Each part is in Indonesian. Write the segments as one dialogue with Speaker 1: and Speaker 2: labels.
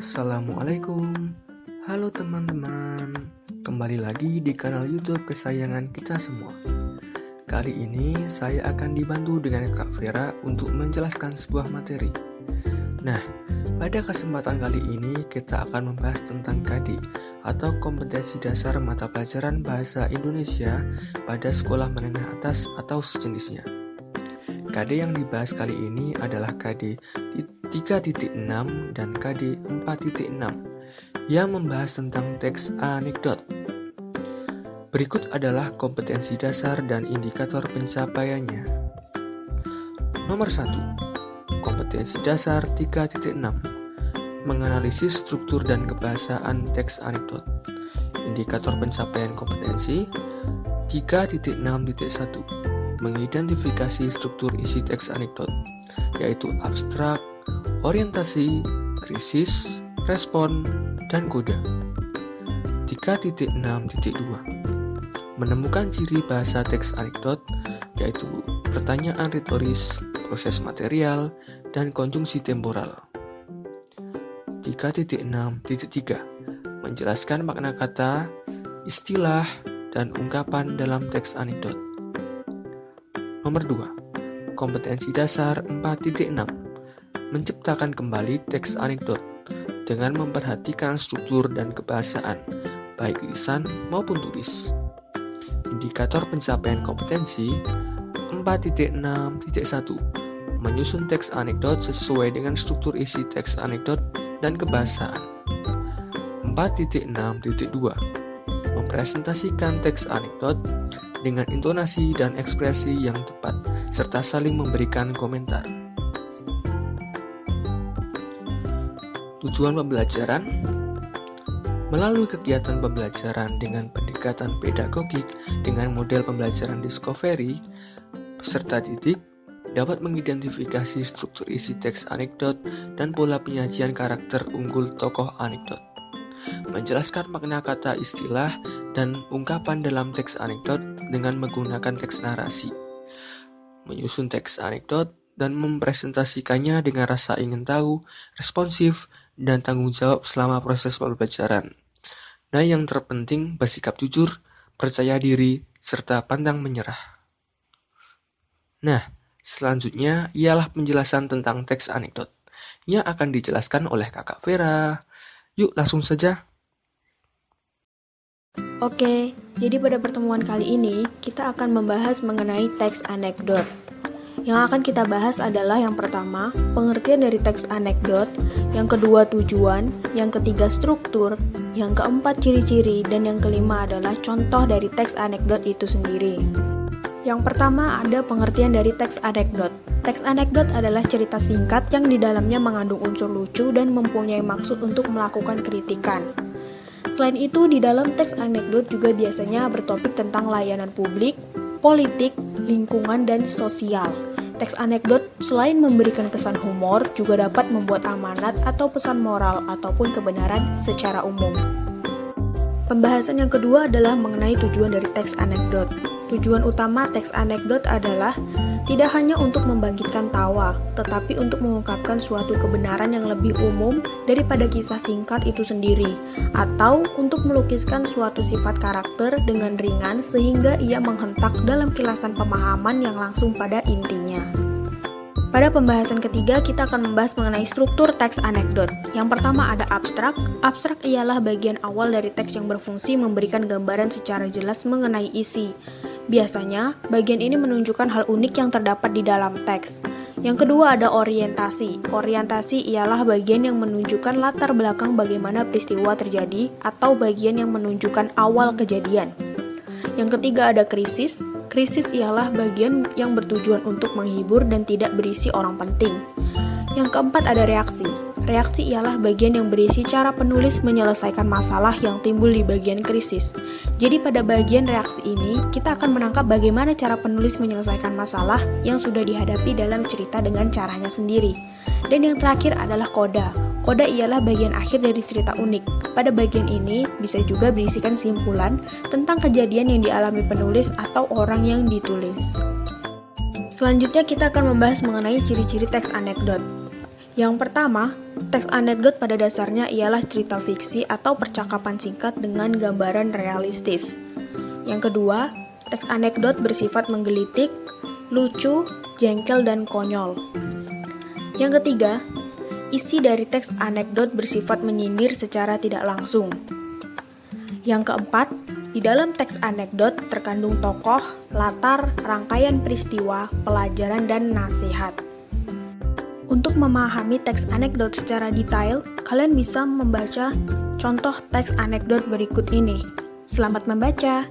Speaker 1: Assalamualaikum. Halo teman-teman. Kembali lagi di kanal YouTube kesayangan kita semua. Kali ini saya akan dibantu dengan Kak Vera untuk menjelaskan sebuah materi. Nah, pada kesempatan kali ini kita akan membahas tentang KD atau kompetensi dasar mata pelajaran bahasa Indonesia pada sekolah menengah atas atau sejenisnya. KD yang dibahas kali ini adalah KD 3.6 dan KD 4.6 yang membahas tentang teks anekdot. Berikut adalah kompetensi dasar dan indikator pencapaiannya. Nomor 1. Kompetensi dasar 3.6 menganalisis struktur dan kebahasaan teks anekdot. Indikator pencapaian kompetensi 3.6.1 mengidentifikasi struktur isi teks anekdot, yaitu abstrak, orientasi, krisis, respon, dan koda. 3.6.2 menemukan ciri bahasa teks anekdot, yaitu pertanyaan retoris, proses material, dan konjungsi temporal. 3.6.3 menjelaskan makna kata, istilah, dan ungkapan dalam teks anekdot. Nomor 2. Kompetensi dasar 4.6 menciptakan kembali teks anekdot dengan memperhatikan struktur dan kebahasaan, baik lisan maupun tulis. Indikator pencapaian kompetensi 4.6.1 menyusun teks anekdot sesuai dengan struktur isi teks anekdot dan kebahasaan. 4.6.2 mempresentasikan teks anekdot dengan intonasi dan ekspresi yang tepat, serta saling memberikan komentar. Tujuan pembelajaran: melalui kegiatan pembelajaran dengan pendekatan pedagogik dengan model pembelajaran Discovery, peserta didik dapat mengidentifikasi struktur isi teks anekdot dan pola penyajian karakter unggul tokoh anekdot, menjelaskan makna kata, istilah, dan ungkapan dalam teks anekdot dengan menggunakan teks narasi, menyusun teks anekdot dan mempresentasikannya dengan rasa ingin tahu, responsif, dan tanggung jawab selama proses pembelajaran. Dan yang terpenting, bersikap jujur, percaya diri, serta pantang menyerah. Nah, selanjutnya ialah penjelasan tentang teks anekdot yang akan dijelaskan oleh Kakak Vera. Yuk langsung saja.
Speaker 2: Oke, jadi pada pertemuan kali ini kita akan membahas mengenai teks anekdot. Yang akan kita bahas adalah yang pertama, pengertian dari teks anekdot, yang kedua tujuan, yang ketiga struktur, yang keempat ciri-ciri, dan yang kelima adalah contoh dari teks anekdot itu sendiri. Yang pertama ada pengertian dari teks anekdot. Teks anekdot adalah cerita singkat yang di dalamnya mengandung unsur lucu dan mempunyai maksud untuk melakukan kritikan. Selain itu, di dalam teks anekdot juga biasanya bertopik tentang layanan publik, politik, lingkungan, dan sosial. Teks anekdot selain memberikan kesan humor, juga dapat membuat amanat atau pesan moral ataupun kebenaran secara umum. Pembahasan yang kedua adalah mengenai tujuan dari teks anekdot. Tujuan utama teks anekdot adalah tidak hanya untuk membangkitkan tawa, tetapi untuk mengungkapkan suatu kebenaran yang lebih umum daripada kisah singkat itu sendiri, atau untuk melukiskan suatu sifat karakter dengan ringan sehingga ia menghentak dalam kilasan pemahaman yang langsung pada intinya. Pada pembahasan ketiga, kita akan membahas mengenai struktur teks anekdot. Yang pertama ada abstrak. Abstrak ialah bagian awal dari teks yang berfungsi memberikan gambaran secara jelas mengenai isi. Biasanya, bagian ini menunjukkan hal unik yang terdapat di dalam teks. Yang kedua ada orientasi. Orientasi ialah bagian yang menunjukkan latar belakang bagaimana peristiwa terjadi atau bagian yang menunjukkan awal kejadian. Yang ketiga ada krisis. Krisis ialah bagian yang bertujuan untuk menghibur dan tidak berisi orang penting. Yang keempat ada reaksi. Reaksi ialah bagian yang berisi cara penulis menyelesaikan masalah yang timbul di bagian krisis. Jadi pada bagian reaksi ini, kita akan menangkap bagaimana cara penulis menyelesaikan masalah yang sudah dihadapi dalam cerita dengan caranya sendiri. Dan yang terakhir adalah koda. Koda ialah bagian akhir dari cerita unik. Pada bagian ini bisa juga berisikan simpulan tentang kejadian yang dialami penulis atau orang yang ditulis. Selanjutnya kita akan membahas mengenai ciri-ciri teks anekdot. Yang pertama, teks anekdot pada dasarnya ialah cerita fiksi atau percakapan singkat dengan gambaran realistis. Yang kedua, teks anekdot bersifat menggelitik, lucu, jengkel, dan konyol. Yang ketiga, isi dari teks anekdot bersifat menyindir secara tidak langsung. Yang keempat, di dalam teks anekdot terkandung tokoh, latar, rangkaian peristiwa, pelajaran, dan nasihat. Untuk memahami teks anekdot secara detail, kalian bisa membaca contoh teks anekdot berikut ini. Selamat membaca!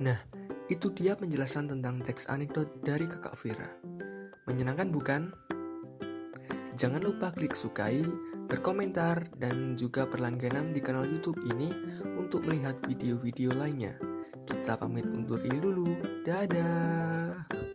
Speaker 1: Nah, itu dia penjelasan tentang teks anekdot dari Kakak Vira. Menyenangkan bukan? Jangan lupa klik sukai, berkomentar, dan juga berlangganan di kanal YouTube ini untuk melihat video-video lainnya. Kita pamit undur diri dulu. Dadah!